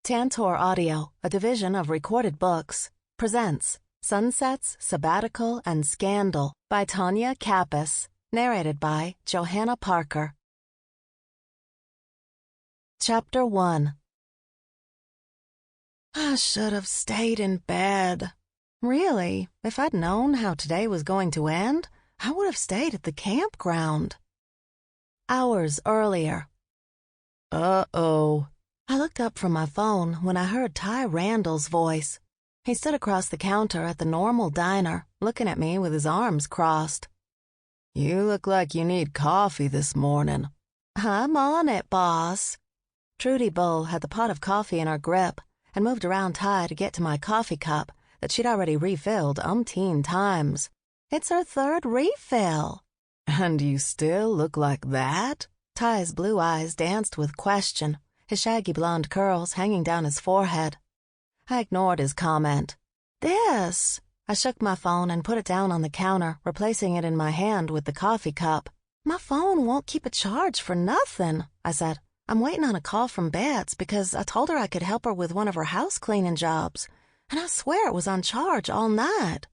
Tantor Audio, a division of Recorded Books, presents Sunsets, Sabbatical, and Scandal by Tonya Kappes, narrated by Johanna Parker. Chapter 1. I should have stayed in bed. Really, if I'd known how today was going to end, I would have stayed at the campground. Hours earlier. Uh-oh. I looked up from my phone when I heard Ty Randall's voice. He stood across the counter at the normal diner, looking at me with his arms crossed. "You look like you need coffee this morning." "I'm on it, boss." Trudy Bull had the pot of coffee in her grip and moved around Ty to get to my coffee cup that she'd already refilled umpteen times. It's her third refill. "And you still look like that?" Ty's blue eyes danced with question, his shaggy blonde curls hanging down his forehead. I ignored his comment. "This." I shook my phone and put it down on the counter, replacing it in my hand with the coffee cup. "My phone won't keep a charge for nothing," I said. "I'm waiting on a call from Bets because I told her I could help her with one of her house cleaning jobs, and I swear it was on charge all night."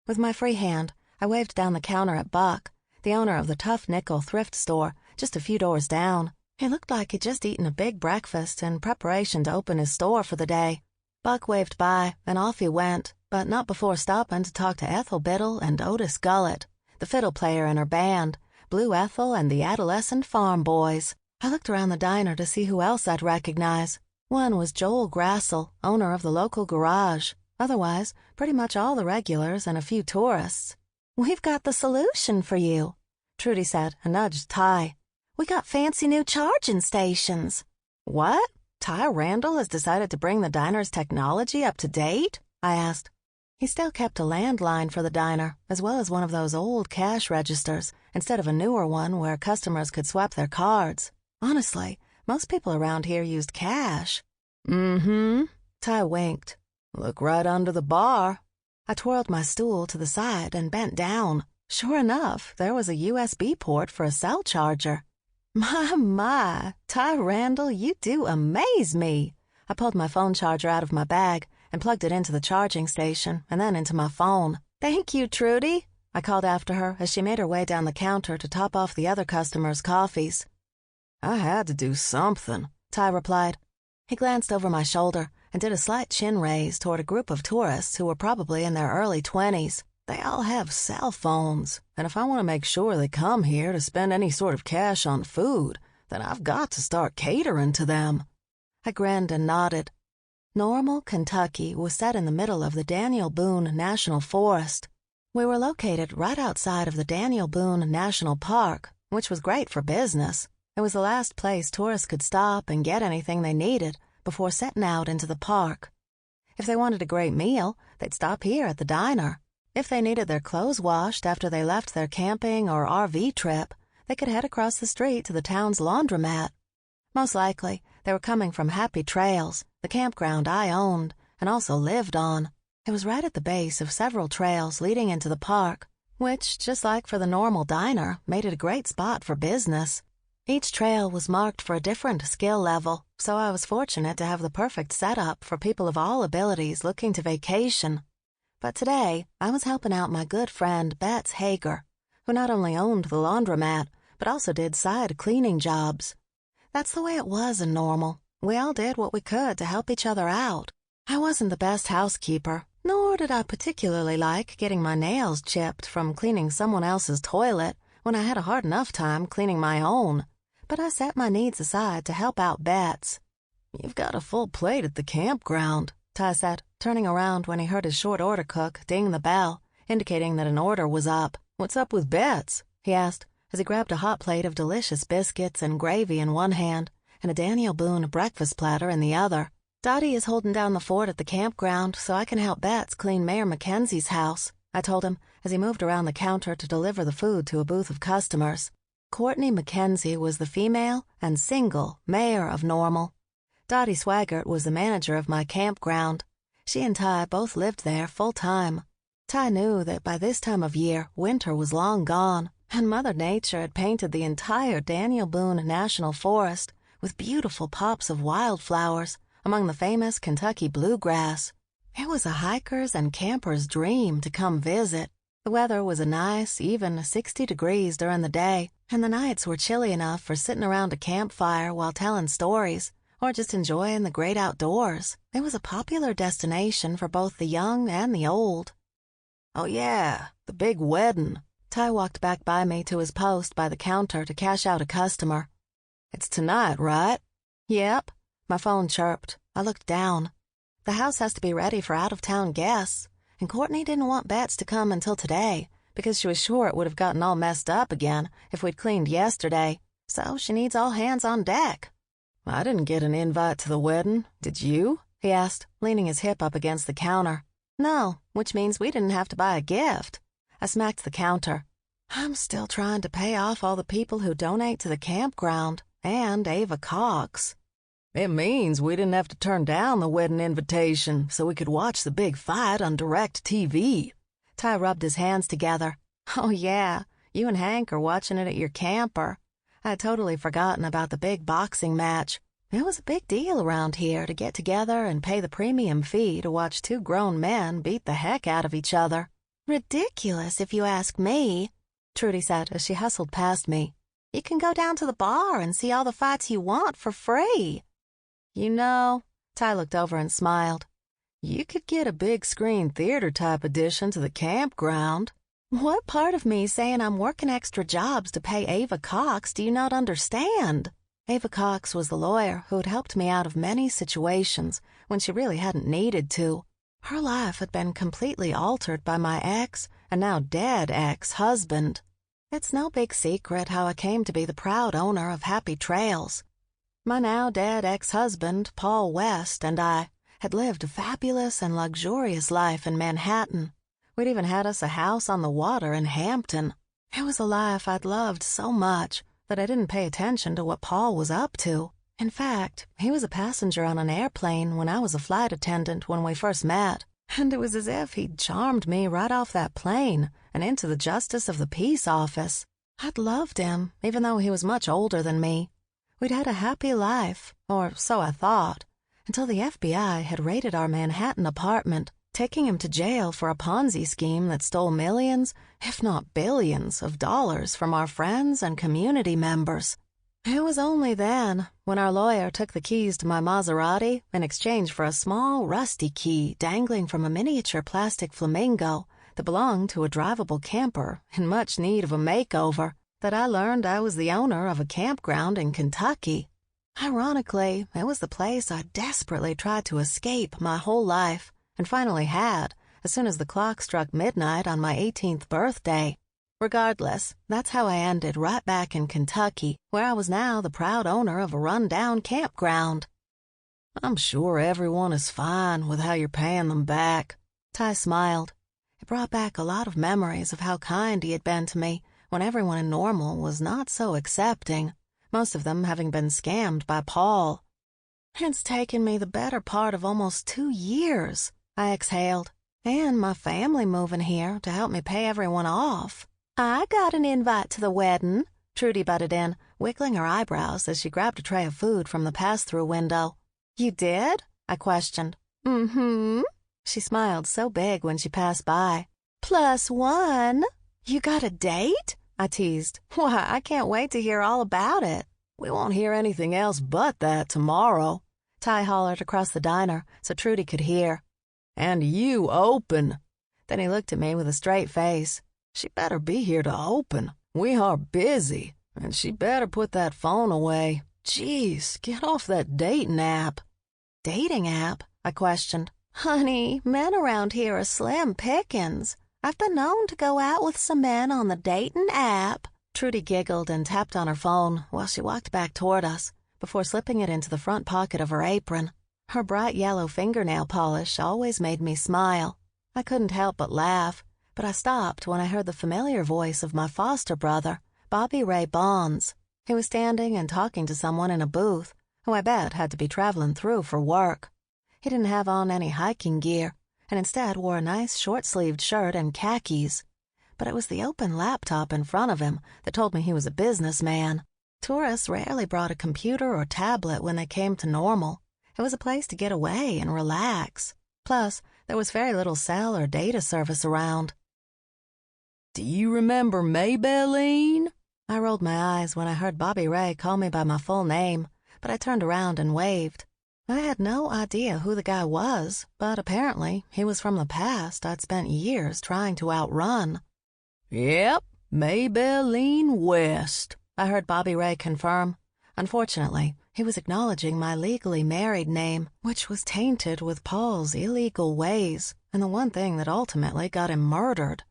With my free hand, I waved down the counter at Buck, the owner of the Tough Nickel thrift store, just a few doors down. He looked like he'd just eaten a big breakfast in preparation to open his store for the day. Buck waved by, and off he went, but not before stopping to talk to Ethel Biddle and Otis Gullett, the fiddle player in her band, Blue Ethel and the Adolescent Farm Boys. I looked around the diner to see who else I'd recognize. One was Joel Grassel, owner of the local garage. Otherwise, pretty much all the regulars and a few tourists. "We've got the solution for you," Trudy said and nudged Ty. "We got fancy new charging stations." "What? Ty Randall has decided to bring the diner's technology up to date?" I asked. He still kept a landline for the diner, as well as one of those old cash registers, instead of a newer one where customers could swipe their cards. Honestly, most people around here used cash. "Mm-hmm," Ty winked. "Look right under the bar." I twirled my stool to the side and bent down. Sure enough, there was a USB port for a cell charger. My, Ty Randall, you do amaze me. I pulled my phone charger out of my bag and plugged it into the charging station and then into my phone. "Thank you, Trudy," I called after her as she made her way down the counter to top off the other customers' coffees. "I had to do something," Ty replied. He glanced over my shoulder and did a slight chin raise toward a group of tourists who were probably in their early 20s. "They all have cell phones, and if I want to make sure they come here to spend any sort of cash on food, then I've got to start catering to them." I grinned and nodded. Normal, Kentucky was set in the middle of the Daniel Boone National Forest. We were located right outside of the Daniel Boone National Park, which was great for business. It was the last place tourists could stop and get anything they needed before setting out into the park. If they wanted a great meal, they'd stop here at the diner. If they needed their clothes washed after they left their camping or RV trip, they could head across the street to the town's laundromat. Most likely, they were coming from Happy Trails, the campground I owned and also lived on. It was right at the base of several trails leading into the park, which, just like for the normal diner, made it a great spot for business. Each trail was marked for a different skill level, so I was fortunate to have the perfect setup for people of all abilities looking to vacation. But today, I was helping out my good friend Bets Hager, who not only owned the laundromat, but also did side cleaning jobs. That's the way it was in Normal. We all did what we could to help each other out. I wasn't the best housekeeper, nor did I particularly like getting my nails chipped from cleaning someone else's toilet when I had a hard enough time cleaning my own. But I set my needs aside to help out Bets. "You've got a full plate at the campground," Ty said, turning around when he heard his short order cook ding the bell, indicating that an order was up. "What's up with Bets?" he asked, as he grabbed a hot plate of delicious biscuits and gravy in one hand and a Daniel Boone breakfast platter in the other. "Dottie is holding down the fort at the campground so I can help Bets clean Mayor Mackenzie's house," I told him as he moved around the counter to deliver the food to a booth of customers. Courtney Mackenzie was the female and single mayor of Normal. Dottie Swaggart was the manager of my campground. She and Ty both lived there full-time. Ty knew that by this time of year, winter was long gone, and Mother Nature had painted the entire Daniel Boone National Forest with beautiful pops of wildflowers among the famous Kentucky bluegrass. It was a hiker's and camper's dream to come visit. The weather was a nice, even 60 degrees during the day, and the nights were chilly enough for sitting around a campfire while telling stories, or just enjoying the great outdoors. It was a popular destination for both the young and the old. "Oh yeah, the big wedding." Ty walked back by me to his post by the counter to cash out a customer. "It's tonight, right?" "Yep." My phone chirped. I looked down. The house has to be ready for out-of-town guests, and Courtney didn't want Bets to come until today because she was sure it would have gotten all messed up again if we'd cleaned yesterday, so she needs all hands on deck. "I didn't get an invite to the wedding, did you?" he asked, leaning his hip up against the counter. "No, which means we didn't have to buy a gift." I smacked the counter. "I'm still trying to pay off all the people who donate to the campground, and Ava Cox." "It means we didn't have to turn down the wedding invitation so we could watch the big fight on direct TV. Ty rubbed his hands together. "Oh, yeah, you and Hank are watching it at your camper." I had totally forgotten about the big boxing match. It was a big deal around here to get together and pay the premium fee to watch two grown men beat the heck out of each other. "Ridiculous, if you ask me," Trudy said as she hustled past me. "You can go down to the bar and see all the fights you want for free." "You know," Ty looked over and smiled, "you could get a big screen theater type addition to the campground." "What part of me saying I'm working extra jobs to pay Ava Cox do you not understand?" Ava Cox was the lawyer who had helped me out of many situations when she really hadn't needed to. Her life had been completely altered by my ex, and now dead ex-husband. It's no big secret how I came to be the proud owner of Happy Trails. My now dead ex-husband, Mae West, and I had lived a fabulous and luxurious life in Manhattan. We'd even had us a house on the water in Hampton. It was a life I'd loved so much that I didn't pay attention to what Paul was up to. In fact, he was a passenger on an airplane when I was a flight attendant when we first met, and it was as if he'd charmed me right off that plane and into the Justice of the Peace office. I'd loved him, even though he was much older than me. We'd had a happy life, or so I thought, until the FBI had raided our Manhattan apartment, taking him to jail for a Ponzi scheme that stole millions, if not billions, of dollars from our friends and community members. It was only then, when our lawyer took the keys to my Maserati in exchange for a small, rusty key dangling from a miniature plastic flamingo that belonged to a drivable camper in much need of a makeover, that I learned I was the owner of a campground in Kentucky. Ironically, it was the place I desperately tried to escape my whole life, and finally had, as soon as the clock struck midnight on my 18th birthday. Regardless, that's how I ended right back in Kentucky, where I was now the proud owner of a run-down campground. "I'm sure everyone is fine with how you're paying them back." Ty smiled. It brought back a lot of memories of how kind he had been to me when everyone in Normal was not so accepting, most of them having been scammed by Paul. "It's taken me the better part of almost 2 years," I exhaled, "and my family moving here to help me pay everyone off." "I got an invite to the wedding," Trudy butted in, wiggling her eyebrows as she grabbed a tray of food from the pass-through window. "You did?" I questioned. "Mm-hmm." She smiled so big when she passed by. "+1. You got a date?" I teased. "Why, I can't wait to hear all about it." "We won't hear anything else but that tomorrow," Ty hollered across the diner so Trudy could hear. "And you open." Then he looked at me with a straight face. "She better be here to open. We are busy, and she better put that phone away. Jeez, get off that dating app." "Dating app?" I questioned. "Honey, men around here are slim pickings. I've been known to go out with some men on the dating app." Trudy giggled and tapped on her phone while she walked back toward us, before slipping it into the front pocket of her apron. Her bright yellow fingernail polish always made me smile. I couldn't help but laugh, but I stopped when I heard the familiar voice of my foster brother, Bobby Ray Bonds. He was standing and talking to someone in a booth, who I bet had to be traveling through for work. He didn't have on any hiking gear, and instead wore a nice short-sleeved shirt and khakis. But it was the open laptop in front of him that told me he was a businessman. Tourists rarely brought a computer or tablet when they came to Normal, It was a place to get away and relax. Plus, there was very little cell or data service around. "Do you remember Maybelline?" I rolled my eyes when I heard Bobby Ray call me by my full name, but I turned around and waved. I had no idea who the guy was, but apparently he was from the past I'd spent years trying to outrun. "Yep, Maybelline West," I heard Bobby Ray confirm. Unfortunately, he was acknowledging my legally married name, which was tainted with Paul's illegal ways, and the one thing that ultimately got him murdered.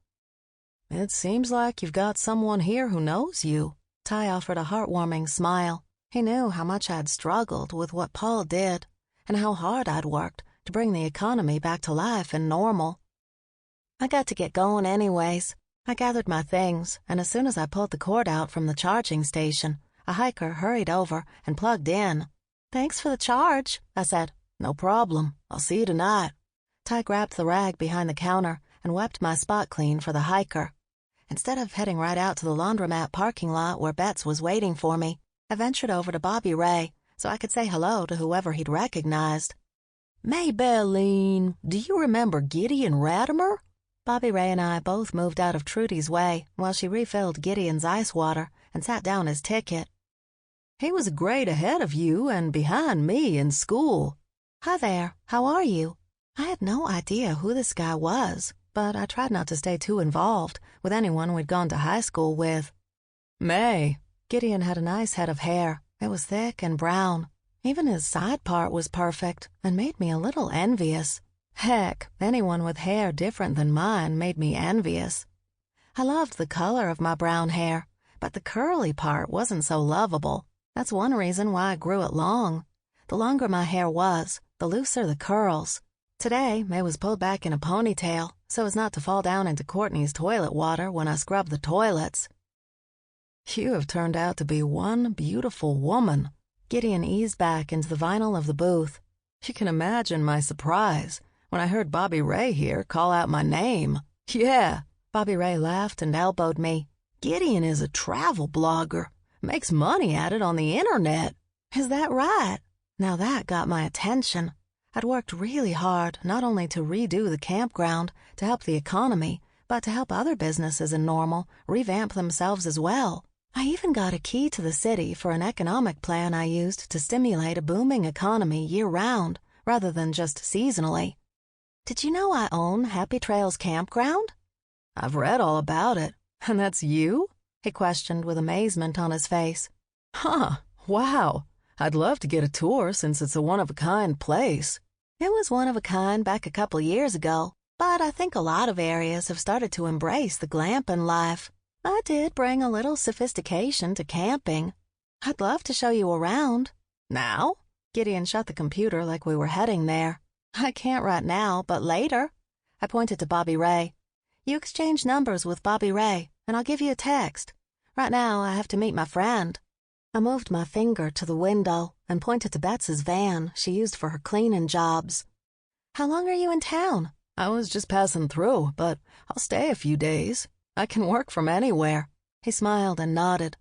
"It seems like you've got someone here who knows you." Ty offered a heartwarming smile. He knew how much I'd struggled with what Paul did, and how hard I'd worked to bring the economy back to life and normal. I got to get going anyways. I gathered my things, and as soon as I pulled the cord out from the charging station, a hiker hurried over and plugged in. "Thanks for the charge," I said. "No problem. I'll see you tonight." Ty grabbed the rag behind the counter and wiped my spot clean for the hiker. Instead of heading right out to the laundromat parking lot where Betts was waiting for me, I ventured over to Bobby Ray so I could say hello to whoever he'd recognized. "Maybelline, do you remember Gideon Ratimer?" Bobby Ray and I both moved out of Trudy's way while she refilled Gideon's ice water and sat down his ticket. "He was a grade ahead of you and behind me in school." "Hi there, how are you?" I had no idea who this guy was, but I tried not to stay too involved with anyone we'd gone to high school with. "May." Gideon had a nice head of hair. It was thick and brown. Even his side part was perfect and made me a little envious. Heck, anyone with hair different than mine made me envious. I loved the color of my brown hair, but the curly part wasn't so lovable. That's one reason why I grew it long. The longer my hair was, the looser the curls. Today, Mae was pulled back in a ponytail so as not to fall down into Courtney's toilet water when I scrubbed the toilets. "You have turned out to be one beautiful woman." Gideon eased back into the vinyl of the booth. "You can imagine my surprise when I heard Bobby Ray here call out my name." "Yeah." Bobby Ray laughed and elbowed me. "Gideon is a travel blogger. Makes money at it on the internet." "Is that right?" Now that got my attention. I'd worked really hard not only to redo the campground to help the economy, but to help other businesses in Normal revamp themselves as well. I even got a key to the city for an economic plan I used to stimulate a booming economy year-round rather than just seasonally. Did you know I own Happy Trails Campground? "I've read all about it." "And that's you?" he questioned with amazement on his face. "Huh, wow. I'd love to get a tour since it's a one-of-a-kind place." It was one of a kind back a couple years ago, but I think a lot of areas have started to embrace the glamping life. I did bring a little sophistication to camping. I'd love to show you around." "Now?" Gideon shut the computer like we were heading there. "I can't right now, but later." I pointed to Bobby Ray. "You exchange numbers with Bobby Ray, and I'll give you a text. Right now, I have to meet my friend." I moved my finger to the window and pointed to Betts's van she used for her cleaning jobs. "How long are you in town?" "I was just passing through, but I'll stay a few days. I can work from anywhere." He smiled and nodded.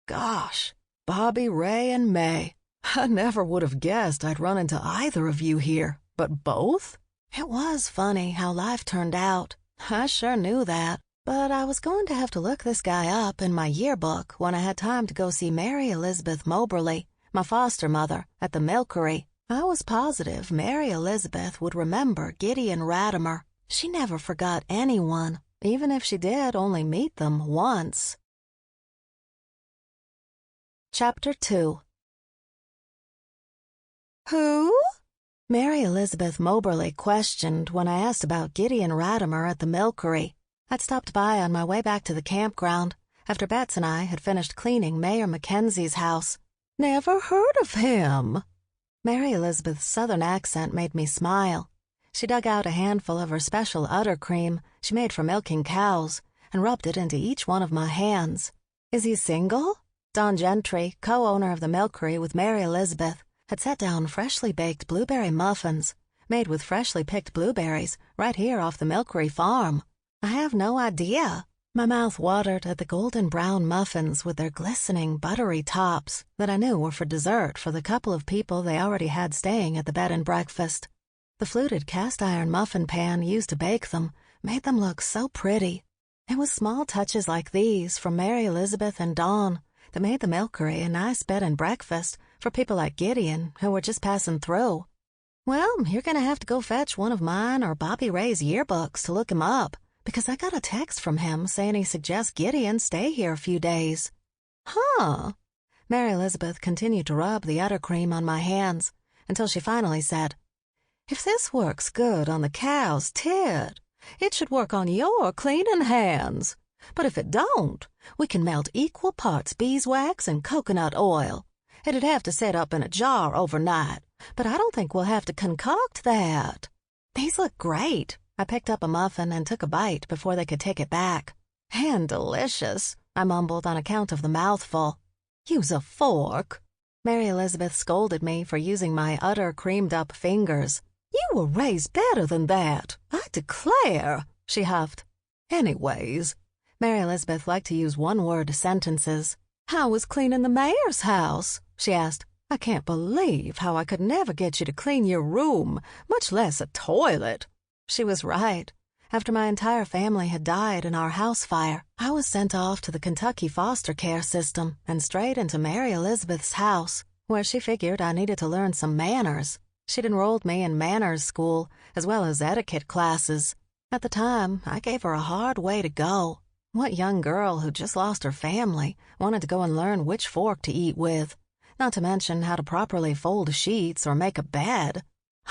"Gosh, Bobby Ray and Mae. I never would have guessed I'd run into either of you here, but both?" It was funny how life turned out. I sure knew that, but I was going to have to look this guy up in my yearbook when I had time to go see Mary Elizabeth Moberly, my foster mother, at the milkery. I was positive Mary Elizabeth would remember Gideon Ratimer. She never forgot anyone, even if she did only meet them once. Chapter 2. "Who?" Mary Elizabeth Moberly questioned when I asked about Gideon Ratimer at the milkery. I'd stopped by on my way back to the campground after Betts and I had finished cleaning Mayor Mackenzie's house. "Never heard of him." Mary Elizabeth's southern accent made me smile. She dug out a handful of her special udder cream she made for milking cows and rubbed it into each one of my hands. "Is he single?" Don Gentry, co-owner of the milkery with Mary Elizabeth, had set down freshly baked blueberry muffins made with freshly picked blueberries right here off the milkery farm. "I have no idea." My mouth watered at the golden brown muffins with their glistening, buttery tops that I knew were for dessert for the couple of people they already had staying at the bed and breakfast. The fluted cast-iron muffin pan used to bake them made them look so pretty. It was small touches like these from Mary Elizabeth and Dawn that made the milkery a nice bed and breakfast for people like Gideon who were just passing through. Well, you're going to have to go fetch one of mine or Bobby Ray's yearbooks to look him up, because I got a text from him saying he suggests Gideon stay here a few days. Huh? Mary Elizabeth continued to rub the udder cream on my hands until she finally said, "If this works good on the cow's tit, it should work on your cleaning hands. But if it don't, we can melt equal parts beeswax and coconut oil. It'd have to set up in a jar overnight, but I don't think we'll have to concoct that." These look great. I picked up a muffin and took a bite before they could take it back. "And delicious," I mumbled on account of the mouthful. "Use a fork." Mary Elizabeth scolded me for using my udder creamed-up fingers. "You were raised better than that, I declare," she huffed. "Anyways," Mary Elizabeth liked to use one-word sentences. "How was cleaning the mayor's house?" she asked. "I can't believe how I could never get you to clean your room, much less a toilet." She was right. After my entire family had died in our house fire, I was sent off to the Kentucky foster care system and straight into Mary Elizabeth's house, where she figured I needed to learn some manners. She'd enrolled me in manners school, as well as etiquette classes. At the time, I gave her a hard way to go. What young girl who just lost her family wanted to go and learn which fork to eat with, not to mention how to properly fold sheets or make a bed?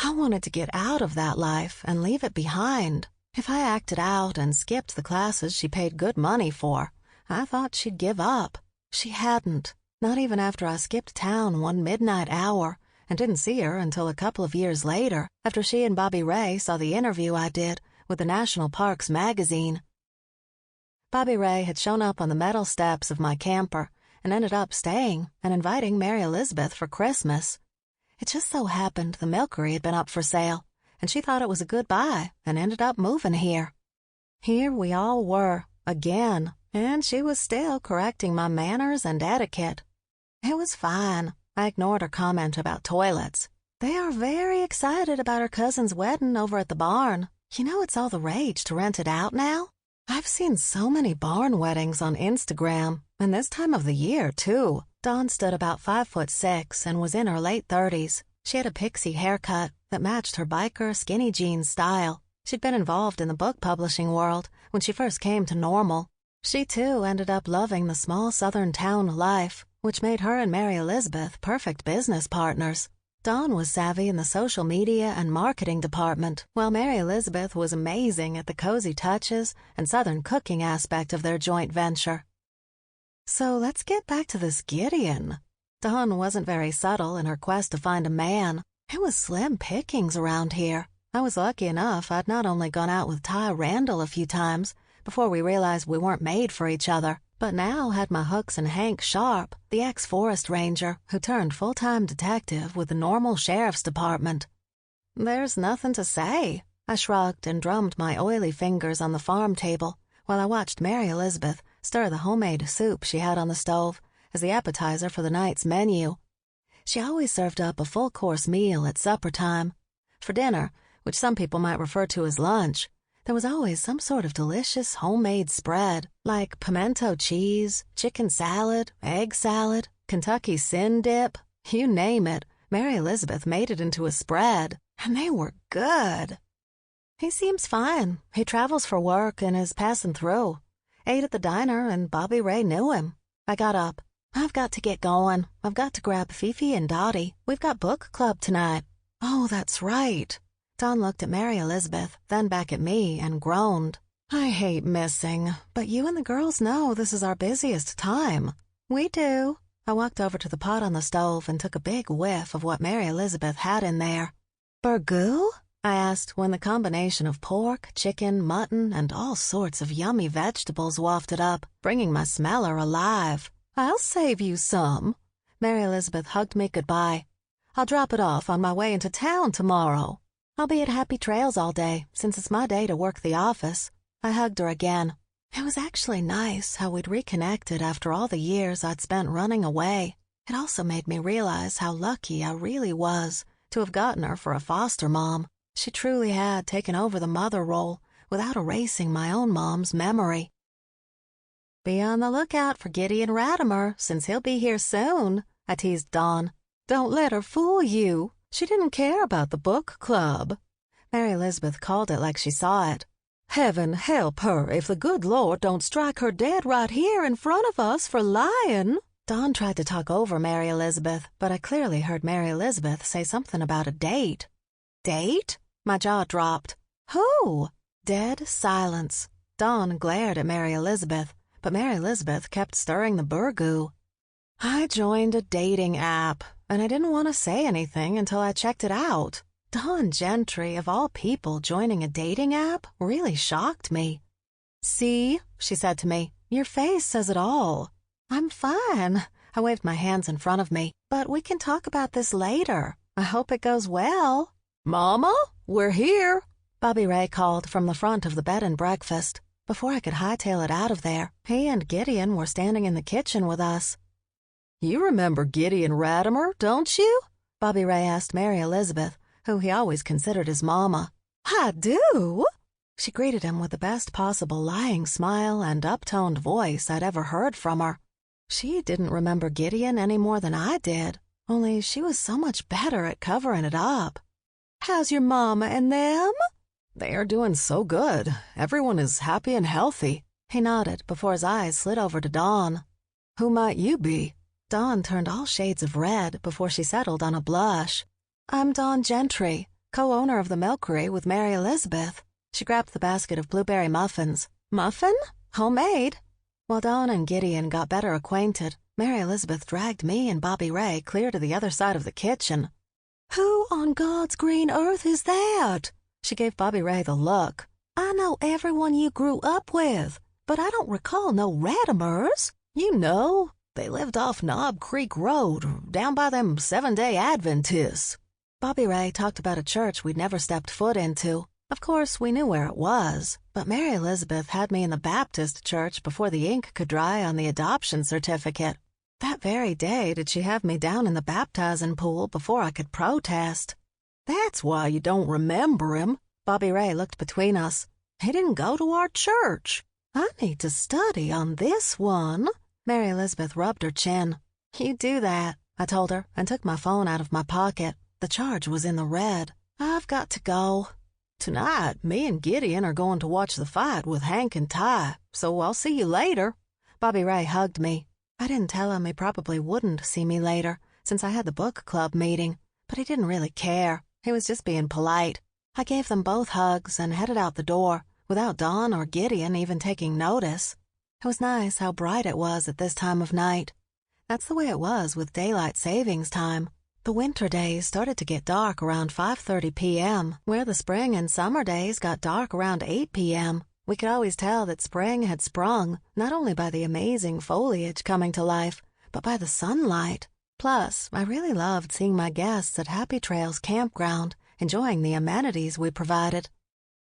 I wanted to get out of that life and leave it behind. If I acted out and skipped the classes she paid good money for, I thought she'd give up. She hadn't, not even after I skipped town one midnight hour and didn't see her until a couple of years later, after she and Bobby Ray saw the interview I did with the National Parks magazine. Bobby Ray had shown up on the metal steps of my camper and ended up staying and inviting Mary Elizabeth for Christmas. It just so happened the milkery had been up for sale, and she thought it was a good buy and ended up moving here. Here we all were, again, and she was still correcting my manners and etiquette. It was fine. I ignored her comment about toilets. "They are very excited about her cousin's wedding over at the barn. You know it's all the rage to rent it out now? I've seen so many barn weddings on Instagram, and this time of the year, too." Dawn stood about 5'6" and was in her late 30s. She had a pixie haircut that matched her biker skinny jeans style. She'd been involved in the book publishing world when she first came to Normal. She, too, ended up loving the small southern town life, which made her and Mary Elizabeth perfect business partners. Dawn was savvy in the social media and marketing department, while Mary Elizabeth was amazing at the cozy touches and southern cooking aspect of their joint venture. So let's get back to this Gideon. Dawn wasn't very subtle in her quest to find a man. It was slim pickings around here. I was lucky enough I'd not only gone out with Ty Randall a few times before we realized we weren't made for each other, but now had my hooks in Hank Sharp, the ex-forest ranger who turned full-time detective with the Normal Sheriff's Department. There's nothing to say. I shrugged and drummed my oily fingers on the farm table while I watched Mary Elizabeth stir the homemade soup she had on the stove as the appetizer for the night's menu. She always served up a full-course meal at supper time. For dinner, which some people might refer to as lunch, there was always some sort of delicious homemade spread, like pimento cheese, chicken salad, egg salad, Kentucky sin dip, you name it. Mary Elizabeth made it into a spread, and they were good. "He seems fine. He travels for work and is passing through. Ate at the diner and Bobby Ray knew him." I got up. "I've got to get going. I've got to grab Fifi and Dottie. We've got book club tonight." "Oh, that's right." Dawn looked at Mary Elizabeth, then back at me, and groaned. "I hate missing, but you and the girls know this is our busiest time." "We do." I walked over to the pot on the stove and took a big whiff of what Mary Elizabeth had in there. "Burgoo?" I asked when the combination of pork, chicken, mutton, and all sorts of yummy vegetables wafted up, bringing my smeller alive. "I'll save you some." Mary Elizabeth hugged me goodbye. "I'll drop it off on my way into town tomorrow. I'll be at Happy Trails all day, since it's my day to work the office." I hugged her again. It was actually nice how we'd reconnected after all the years I'd spent running away. It also made me realize how lucky I really was to have gotten her for a foster mom. She truly had taken over the mother role without erasing my own mom's memory. "Be on the lookout for Gideon Ratimer, since he'll be here soon," I teased Dawn. "Don't let her fool you. She didn't care about the book club." Mary Elizabeth called it like she saw it. "Heaven help her if the good Lord don't strike her dead right here in front of us for lying." Dawn tried to talk over Mary Elizabeth, but I clearly heard Mary Elizabeth say something about a date. "Date?" My jaw dropped. "Who?" Dead silence. Dawn glared at Mary Elizabeth, but Mary Elizabeth kept stirring the burgoo. "I joined a dating app, and I didn't want to say anything until I checked it out." Dawn Gentry, of all people, joining a dating app really shocked me. "See," she said to me, "your face says it all." "I'm fine." I waved my hands in front of me. "But we can talk about this later. I hope it goes well." "Mama, we're here," Bobby Ray called from the front of the bed and breakfast. Before I could hightail it out of there, he and Gideon were standing in the kitchen with us. "You remember Gideon Ratimer, don't you?" Bobby Ray asked Mary Elizabeth, who he always considered his mama. "I do." She greeted him with the best possible lying smile and uptoned voice I'd ever heard from her. She didn't remember Gideon any more than I did, only she was so much better at covering it up. "How's your mama and them?" "They are doing so good. Everyone is happy and healthy." He nodded before his eyes slid over to Dawn. "Who might you be?" Dawn turned all shades of red before she settled on a blush. "I'm Dawn Gentry, co-owner of the Milkery with Mary Elizabeth." She grabbed the basket of blueberry muffins. "Muffin? Homemade?" While Dawn and Gideon got better acquainted, Mary Elizabeth dragged me and Bobby Ray clear to the other side of the kitchen. "Who on God's green earth is that?" She gave Bobby Ray the look. "I know everyone you grew up with, but I don't recall no Ratimers." "You know, they lived off Knob Creek Road, down by them Seventh-day Adventists." Bobby Ray talked about a church we'd never stepped foot into. Of course, we knew where it was, but Mary Elizabeth had me in the Baptist church before the ink could dry on the adoption certificate. That very day did she have me down in the baptizing pool before I could protest. "That's why you don't remember him." Bobby Ray looked between us. "He didn't go to our church." "I need to study on this one." Mary Elizabeth rubbed her chin. "You do that," I told her, and took my phone out of my pocket. The charge was in the red. "I've got to go." "Tonight, me and Gideon are going to watch the fight with Hank and Ty, so I'll see you later." Bobby Ray hugged me. I didn't tell him he probably wouldn't see me later, since I had the book club meeting, but he didn't really care. He was just being polite. I gave them both hugs and headed out the door, without Dawn or Gideon even taking notice. It was nice how bright it was at this time of night. That's the way it was with daylight savings time. The winter days started to get dark around 5:30 p.m., where the spring and summer days got dark around 8 p.m. We could always tell that spring had sprung, not only by the amazing foliage coming to life, but by the sunlight. Plus, I really loved seeing my guests at Happy Trails Campground, enjoying the amenities we provided.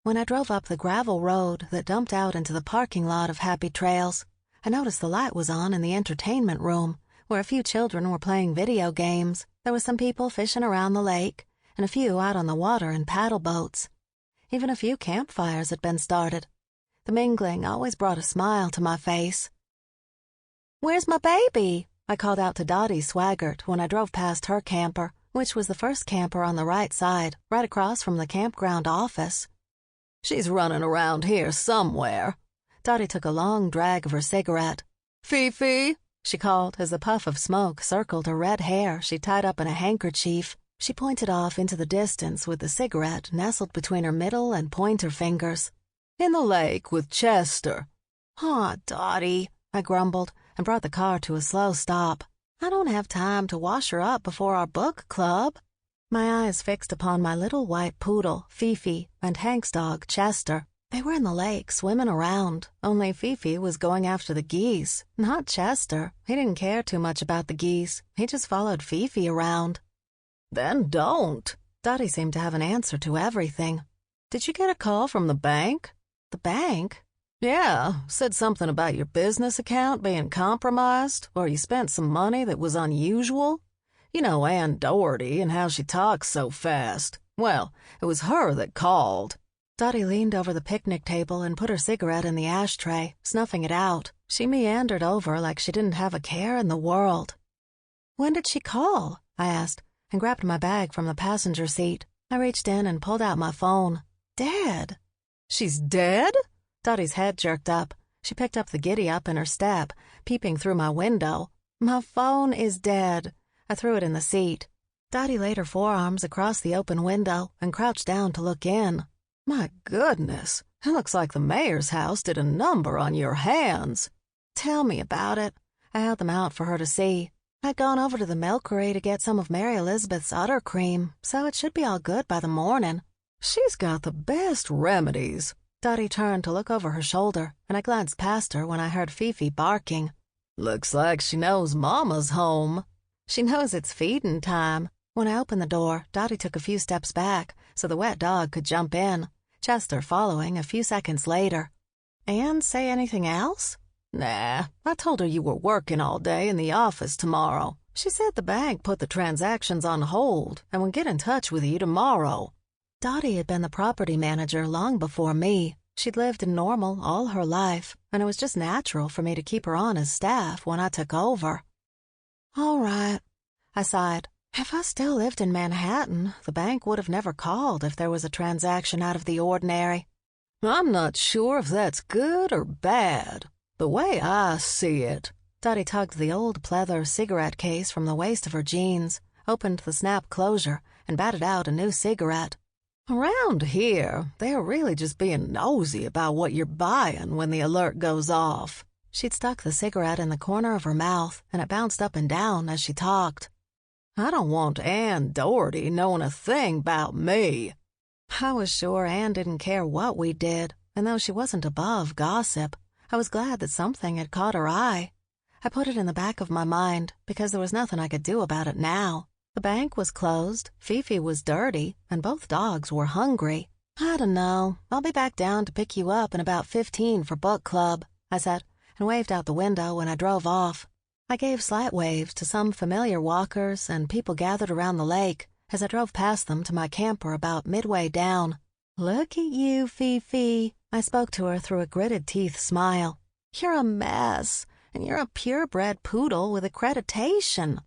When I drove up the gravel road that dumped out into the parking lot of Happy Trails, I noticed the light was on in the entertainment room, where a few children were playing video games. There were some people fishing around the lake, and a few out on the water in paddle boats. Even a few campfires had been started. The mingling always brought a smile to my face. "Where's my baby?" I called out to Dottie Swaggart when I drove past her camper, which was the first camper on the right side, right across from the campground office. "She's running around here somewhere." Dottie took a long drag of her cigarette. "Fifi," she called as a puff of smoke circled her red hair she tied up in a handkerchief. She pointed off into the distance with the cigarette nestled between her middle and pointer fingers. "In the lake with Chester." "Aw, Dottie," I grumbled and brought the car to a slow stop. "I don't have time to wash her up before our book club." My eyes fixed upon my little white poodle, Fifi, and Hank's dog, Chester. They were in the lake swimming around, only Fifi was going after the geese, not Chester. He didn't care too much about the geese. He just followed Fifi around. "Then don't." Dottie seemed to have an answer to everything. "Did you get a call from the bank?" "The bank? Yeah, said something about your business account being compromised, or you spent some money that was unusual. You know Ann Doherty and how she talks so fast. Well, it was her that called. Dottie leaned over the picnic table and put her cigarette in the ashtray, snuffing it out. She meandered over like she didn't have a care in the world. "When did she call?" I asked, and grabbed my bag from the passenger seat. I reached in and pulled out my phone. Dead. She's dead? Dottie's head jerked up. She picked up the giddy-up in her step, peeping through my window. "My phone is dead." I threw it in the seat. Dottie laid her forearms across the open window and crouched down to look in. My goodness, it looks like the mayor's house did a number on your hands. Tell me about it. I held them out for her to see. I'd gone over to the milkery to get some of Mary Elizabeth's udder cream, so it should be all good by the morning. She's got the best remedies. Dottie turned to look over her shoulder, and I glanced past her when I heard Fifi barking. Looks like she knows Mama's home. She knows it's feeding time. When I opened the door, Dottie took a few steps back so the wet dog could jump in, Chester following a few seconds later. "Ann say anything else?" "Nah, I told her you were working all day in the office tomorrow. She said the bank put the transactions on hold and would get in touch with you tomorrow." Dottie had been the property manager long before me. She'd lived in Normal all her life, and it was just natural for me to keep her on as staff when I took over. "All right," I sighed. If I still lived in Manhattan, the bank would have never called if there was a transaction out of the ordinary. "I'm not sure if that's good or bad. The way I see it." Dottie tugged the old pleather cigarette case from the waist of her jeans, opened the snap closure, and batted out a new cigarette. "Around here, they're really just being nosy about what you're buying when the alert goes off." She'd stuck the cigarette in the corner of her mouth, and it bounced up and down as she talked. "I don't want Ann Doherty knowing a thing about me." I was sure Ann didn't care what we did, and though she wasn't above gossip, I was glad that something had caught her eye. I put it in the back of my mind because there was nothing I could do about it now. The bank was closed, Fifi was dirty, and both dogs were hungry. "I don't know. I'll be back down to pick you up in about 15 for book club," I said, and waved out the window when I drove off. I gave slight waves to some familiar walkers and people gathered around the lake as I drove past them to my camper about midway down. "Look at you, Fifi," I spoke to her through a gritted teeth smile. "You're a mess, and you're a purebred poodle with accreditation."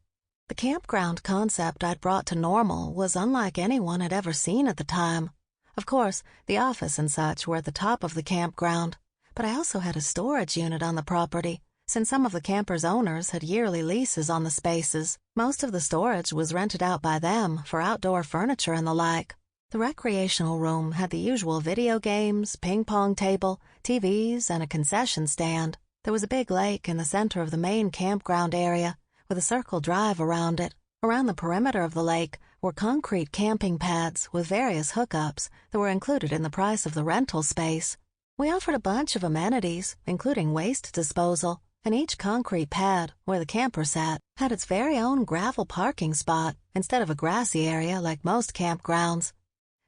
The campground concept I'd brought to Normal was unlike anyone had ever seen at the time. Of course, the office and such were at the top of the campground, but I also had a storage unit on the property, since some of the campers' owners had yearly leases on the spaces. Most of the storage was rented out by them for outdoor furniture and the like. The recreational room had the usual video games, ping-pong table, TVs, and a concession stand. There was a big lake in the center of the main campground area, with a circle drive around it. Around the perimeter of the lake were concrete camping pads with various hookups that were included in the price of the rental space. We offered a bunch of amenities, including waste disposal, and each concrete pad, where the camper sat, had its very own gravel parking spot instead of a grassy area like most campgrounds.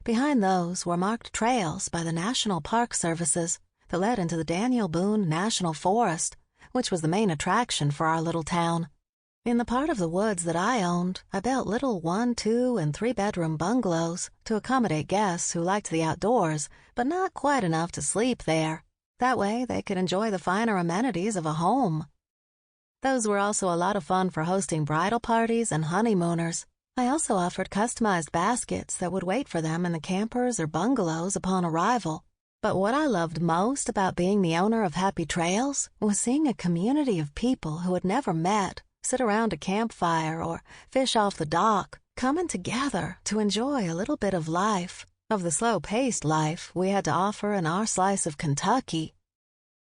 Behind those were marked trails by the National Park Services that led into the Daniel Boone National Forest, which was the main attraction for our little town. In the part of the woods that I owned, I built little 1-, 2-, and 3-bedroom bungalows to accommodate guests who liked the outdoors, but not quite enough to sleep there. That way, they could enjoy the finer amenities of a home. Those were also a lot of fun for hosting bridal parties and honeymooners. I also offered customized baskets that would wait for them in the campers or bungalows upon arrival. But what I loved most about being the owner of Happy Trails was seeing a community of people who had never met sit around a campfire or fish off the dock, coming together to enjoy a little bit of life. Of the slow-paced life we had to offer in our slice of Kentucky.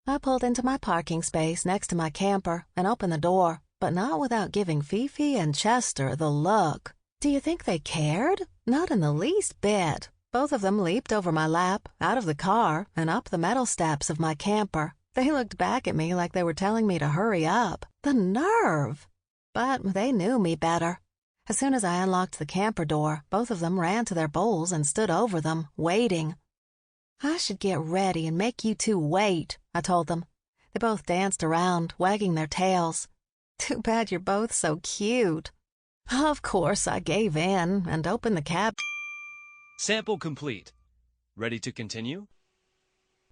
I pulled into my parking space next to my camper and opened the door, but not without giving Fifi and Chester the look. Do you think they cared? Not in the least bit. Both of them leaped over my lap, out of the car, and up the metal steps of my camper. They looked back at me like they were telling me to hurry up. The nerve! But they knew me better. As soon as I unlocked the camper door, both of them ran to their bowls and stood over them, waiting. I should get ready and make you two wait, I told them. They both danced around, wagging their tails. Too bad you're both so cute. Of course, I gave in and opened the cab. Sample complete. Ready to continue?